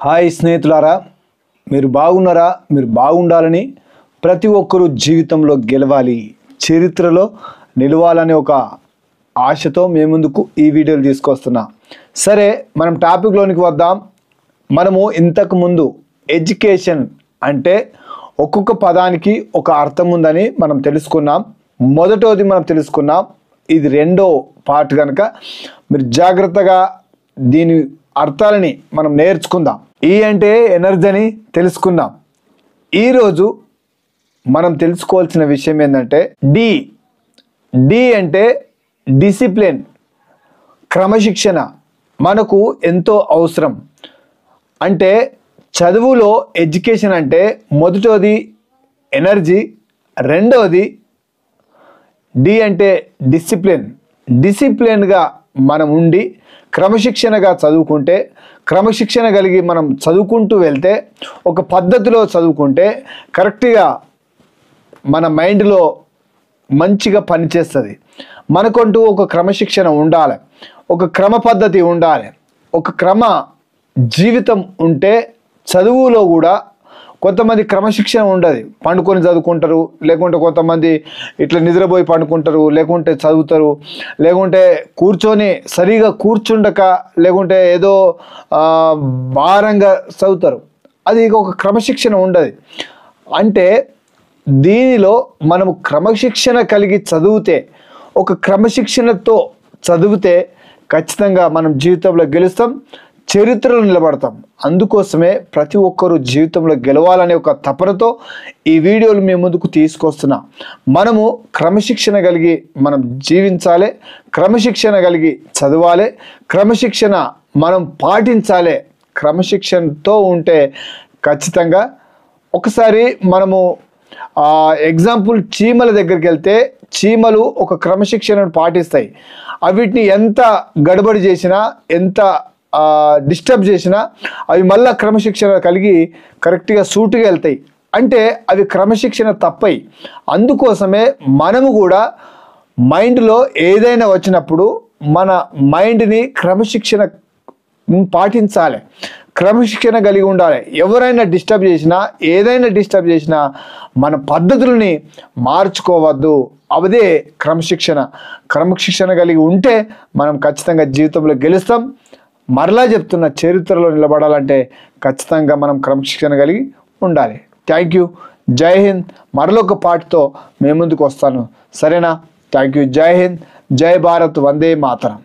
Hi స్నేహితులారా, మీరు బాగున్నారా? మీరు బాగుండాలని, ప్రతి ఒక్కరూ జీవితంలో గెలవాలి, చరిత్రలో నిలవాలనే ఒక ఆశతో మేము ముందుకు ఈ వీడియోలు తీసుకొస్తున్నా. సరే, మనం టాపిక్లోనికి వద్దాం. మనము ఇంతకు ముందు ఎడ్యుకేషన్ అంటే ఒక్కొక్క పదానికి ఒక అర్థం ఉందని మనం తెలుసుకున్నాం. మొదటోది మనం తెలుసుకున్నాం. ఇది రెండో పార్ట్ కనుక మీరు జాగ్రత్తగా దీని అర్థాలని మనం నేర్చుకుందాం. ఈ అంటే ఎనర్జీ అని తెలుసుకుందాం. ఈరోజు మనం తెలుసుకోవాల్సిన విషయం ఏంటంటే డి అంటే డిసిప్లిన్, క్రమశిక్షణ మనకు ఎంతో అవసరం. అంటే చదువులో ఎడ్యుకేషన్ అంటే మొదటిది ఎనర్జీ, రెండవది డి అంటే డిసిప్లిన్గా మనం ఉండి క్రమశిక్షణగా చదువుకుంటే, క్రమశిక్షణ కలిగి మనం చదువుకుంటూ వెళ్తే, ఒక పద్ధతిలో చదువుకుంటే కరెక్ట్గా మన మైండ్లో మంచిగా పనిచేస్తుంది. మనకంటూ ఒక క్రమశిక్షణ ఉండాలి, ఒక క్రమ పద్ధతి ఉండాలి, ఒక క్రమ జీవితం ఉంటే చదువులో కూడా కొంతమంది క్రమశిక్షణ ఉండదు, పండుకొని చదువుకుంటారు, లేకుంటే కొంతమంది ఇట్లా నిద్రపోయి పండుకుంటారు, లేకుంటే చదువుతారు, లేకుంటే కూర్చొని సరిగా కూర్చుండక, లేకుంటే ఏదో భారంగా చదువుతారు. అది ఒక క్రమశిక్షణ ఉండదు. అంటే దీనిలో మనము క్రమశిక్షణ కలిగి చదివితే, ఒక క్రమశిక్షణతో చదివితే ఖచ్చితంగా మనం జీవితంలో గెలుస్తాం, చరిత్రలో నిలబడతాం. అందుకోసమే ప్రతి ఒక్కరూ జీవితంలో గెలవాలనే ఒక తపనతో ఈ వీడియోలు మీ ముందుకు తీసుకొస్తున్నా. మనము క్రమశిక్షణ కలిగి మనం జీవించాలి, క్రమశిక్షణ కలిగి చదవాలి, క్రమశిక్షణ మనం పాటించాలి. క్రమశిక్షణతో ఉంటే ఖచ్చితంగా ఒకసారి మనము ఎగ్జాంపుల్ చీమల దగ్గరికి వెళ్తే, చీమలు ఒక క్రమశిక్షణను పాటిస్తాయి. వీటిని ఎంత గడబడి చేసినా, ఎంత డిస్టర్బ్ చేసినా అవి మళ్ళీ క్రమశిక్షణ కలిగి కరెక్ట్గా సూటుగా వెళ్తాయి. అంటే అవి క్రమశిక్షణ తప్పాయి. అందుకోసమే మనము కూడా మైండ్లో ఏదైనా వచ్చినప్పుడు మన మైండ్ని క్రమశిక్షణ పాటించాలి, క్రమశిక్షణ కలిగి ఉండాలి. ఎవరైనా డిస్టర్బ్ చేసినా, ఏదైనా డిస్టర్బ్ చేసినా మన పద్ధతులని మార్చుకోవద్దు. అదే క్రమశిక్షణ కలిగి ఉంటే మనం ఖచ్చితంగా జీవితంలో గెలుస్తాం. మరలా చెప్తున్న, చరిత్రలో నిలబడాలంటే ఖచ్చితంగా మనం క్రమశిక్షణ కలిగి ఉండాలి. Thank you. జై హింద్. మరొక పాటతో మేము ముందుకు వస్తాను. సరేనా? Thank you. జై హింద్, జై భారత్, వందే మాతరం.